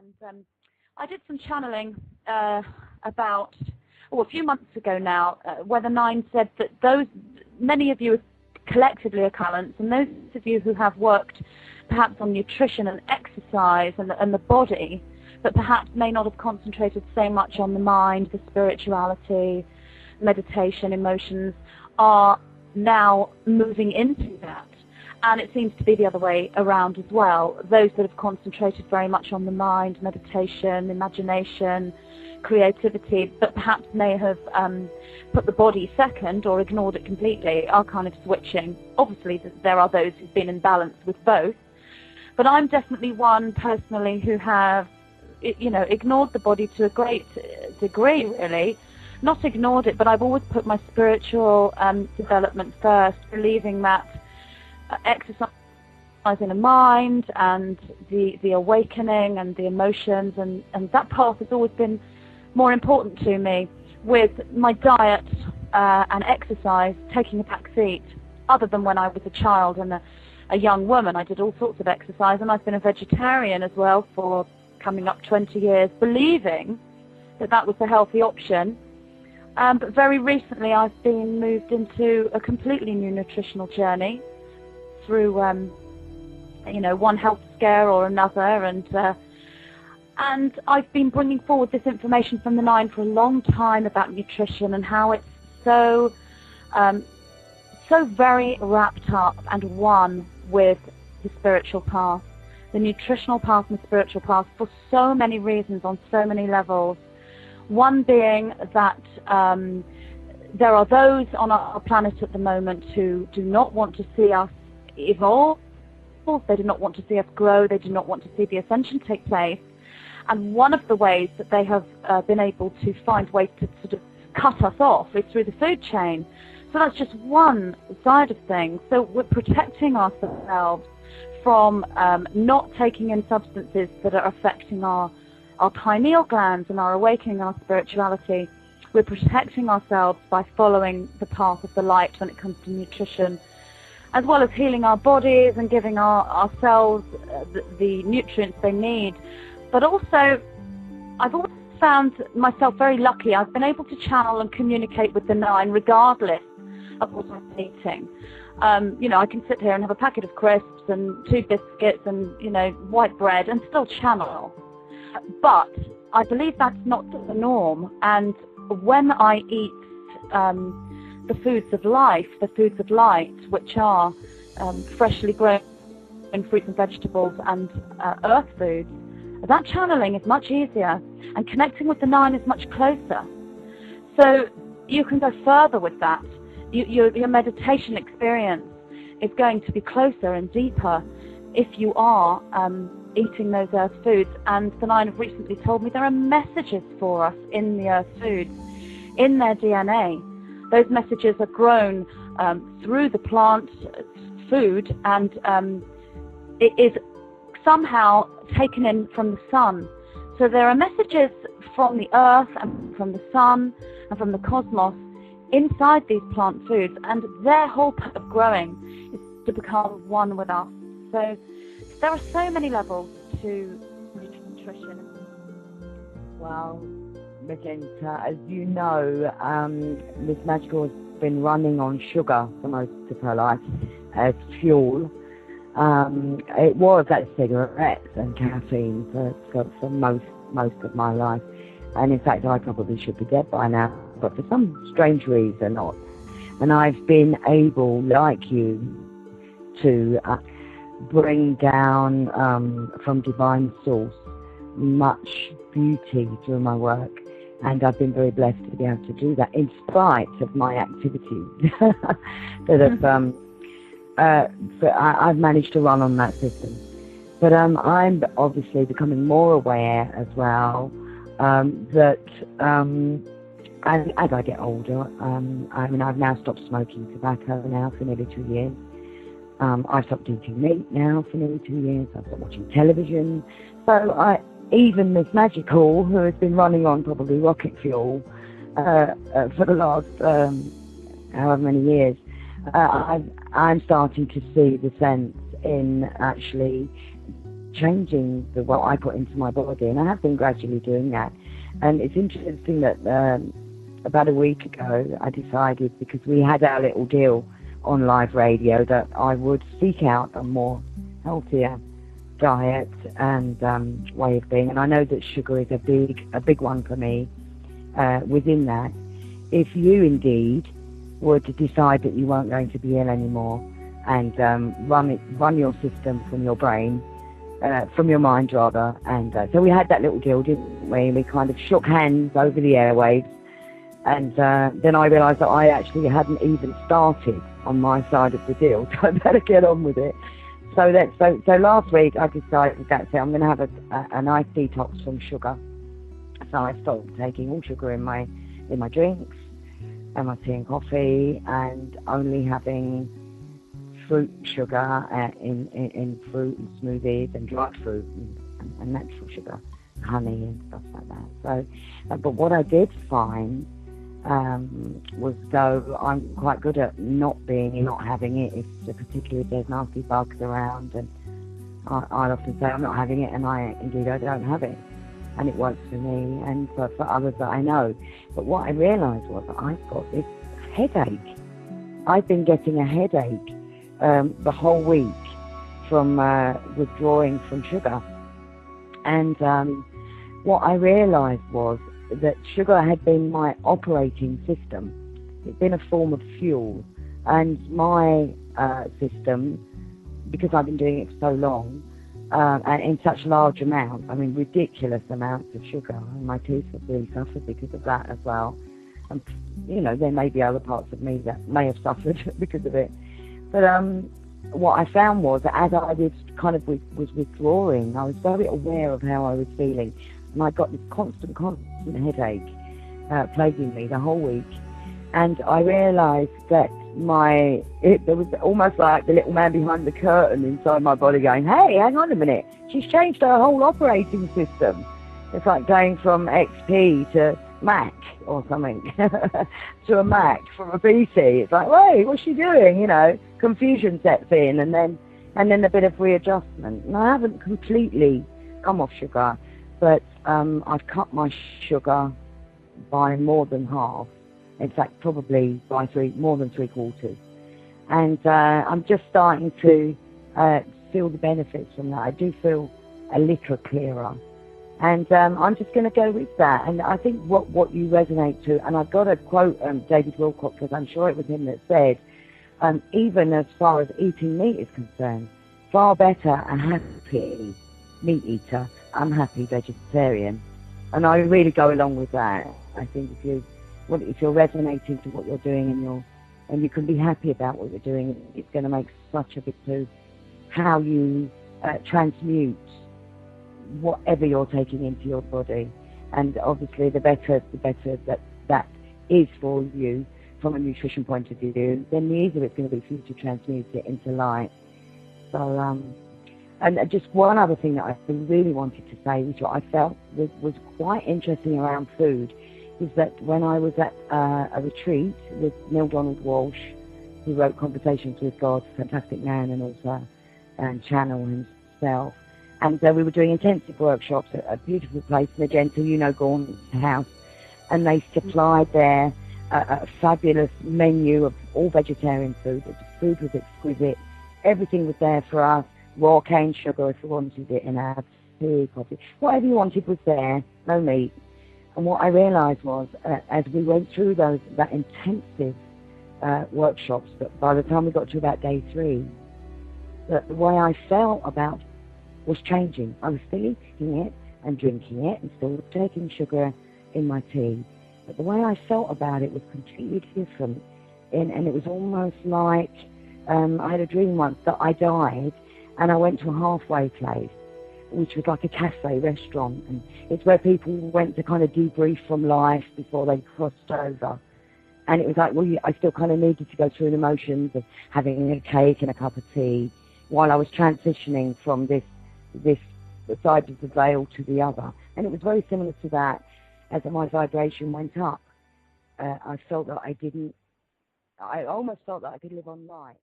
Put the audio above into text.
and I did some channeling about a few months ago now, where the Nine said that many of you collectively are talents, and those of you who have worked perhaps on nutrition and exercise and the body, but perhaps may not have concentrated so much on the mind, the spirituality, meditation, emotions, are now moving into that. And it seems to be the other way around as well. Those that have concentrated very much on the mind, meditation, imagination, creativity, but perhaps may have put the body second or ignored it completely, are kind of switching. Obviously, there are those who've been in balance with both. But I'm definitely one personally who have, ignored the body to a great degree, really. Not ignored it, but I've always put my spiritual development first, believing that exercising the mind and the awakening and the emotions and that path has always been more important to me, with my diet and exercise taking a back seat. Other than when I was a child and a young woman, I did all sorts of exercise, and I've been a vegetarian as well for coming up 20 years, believing that was a healthy option. But very recently I've been moved into a completely new nutritional journey through, one health scare or another, and I've been bringing forward this information from the Nine for a long time about nutrition and how it's so very wrapped up and one with the spiritual path, the nutritional path and the spiritual path, for so many reasons on so many levels. One being that there are those on our planet at the moment who do not want to see us evolve. They do not want to see us grow. They do not want to see the ascension take place. And one of the ways that they have been able to find ways to sort of cut us off is through the food chain. So that's just one side of things. So we're protecting ourselves from not taking in substances that are affecting our pineal glands and our awakening, our spirituality. We're protecting ourselves by following the path of the light when it comes to nutrition, as well as healing our bodies and giving our cells the nutrients they need. But also, I've always found myself very lucky. I've been able to channel and communicate with the Nine regardless of what I'm eating. I can sit here and have a packet of crisps and 2 biscuits and, white bread and still channel. But I believe that's not the norm. And when I eat the foods of life, the foods of light, which are freshly grown fruits and vegetables and earth foods, that channeling is much easier, and connecting with the Nine is much closer. So you can go further with that. Your meditation experience is going to be closer and deeper if you are eating those earth foods. And the Nine have recently told me there are messages for us in the earth foods, in their DNA. Those messages are grown through the plant food, and it is somehow taken in from the sun. So there are messages from the earth and from the sun and from the cosmos inside these plant foods, and their whole point of growing is to become one with us. So there are so many levels to nutrition. Well, Magenta, as you know, Miss Magikal has been running on sugar for most of her life as fuel. It was at cigarettes and caffeine for most of my life, and in fact I probably should be dead by now, but for some strange reason not. And I've been able, like you, to bring down from divine source much beauty through my work, and I've been very blessed to be able to do that in spite of my activities that have I've managed to run on that system. But I'm obviously becoming more aware as well that as I get older, I've now stopped smoking tobacco now for nearly 2 years. I've stopped eating meat now for nearly 2 years. I've stopped watching television. So even Miss Magikal, who has been running on probably rocket fuel for the last however many years, I'm starting to see the sense in actually changing what I put into my body, and I have been gradually doing that. And it's interesting that about a week ago I decided, because we had our little deal on live radio, that I would seek out a more healthier diet and way of being. And I know that sugar is a big one for me within that. If you indeed were to decide that you weren't going to be ill anymore and run your system from your brain, from your mind rather, and so we had that little deal, didn't we? We kind of shook hands over the airwaves, and then I realised that I actually hadn't even started on my side of the deal, so I better get on with it. So last week I decided that's it, I'm going to have a nice detox from sugar. So I stopped taking all sugar in my drinks and my tea and coffee, and only having fruit sugar in fruit and smoothies, and dried fruit and natural sugar, honey and stuff like that. So, but what I did find was, though I'm quite good at not having it, particularly if there's nasty bugs around, and I often say I'm not having it, and I don't have it, and it works for me and for others that I know. But what I realised was that I've got this headache. I've been getting a headache the whole week from withdrawing from sugar, and what I realised was that sugar had been my operating system. It's been a form of fuel, and my system, because I've been doing it for so long, and in such large amounts, I mean ridiculous amounts of sugar, and my teeth have really suffered because of that as well. And there may be other parts of me that may have suffered because of it. But what I found was that as I was withdrawing, I was very aware of how I was feeling, and I got this constant headache plaguing me the whole week. And I realised that there was almost like the little man behind the curtain inside my body going, hey, hang on a minute, she's changed her whole operating system. It's like going from XP to Mac or something, to a Mac from a PC. It's like, wait, what's she doing? Confusion sets in, and then a bit of readjustment. And I haven't completely come off sugar, but I've cut my sugar by more than half. In fact, probably by more than 3/4. And I'm just starting to feel the benefits from that. I do feel a little clearer. And I'm just going to go with that. And I think what you resonate to, and I've got to quote David Wilcock, because I'm sure it was him that said, even as far as eating meat is concerned, far better a happy meat eater, unhappy vegetarian. And I really go along with that. I think if you're resonating to what you're doing, and you can be happy about what you're doing, it's going to make such a big to how you transmute whatever you're taking into your body. And obviously the better that is for you from a nutrition point of view, then the easier it's going to be for you to transmute it into light. So and just one other thing that I really wanted to say, which I felt was quite interesting around food, is that when I was at a retreat with Neil Donald Walsh, who wrote Conversations with God, fantastic man and author and channel himself, and we were doing intensive workshops at a beautiful place, Magenta, Gaunt's house, and they supplied there a fabulous menu of all vegetarian food. The food was exquisite. Everything was there for us. Raw cane sugar if you wanted it in our tea, coffee. Whatever you wanted was there, no meat. And what I realised was, as we went through that intensive workshops, that by the time we got to about day 3, that the way I felt about was changing. I was still eating it and drinking it and still taking sugar in my tea. But the way I felt about it was completely different. And it was almost like I had a dream once that I died and I went to a halfway place, which was like a cafe restaurant. And it's where people went to kind of debrief from life before they crossed over. And it was like, I still kind of needed to go through the motions of having a cake and a cup of tea while I was transitioning from this side of the veil to the other. And it was very similar to that. As my vibration went up, I felt that I almost felt that I could live on light.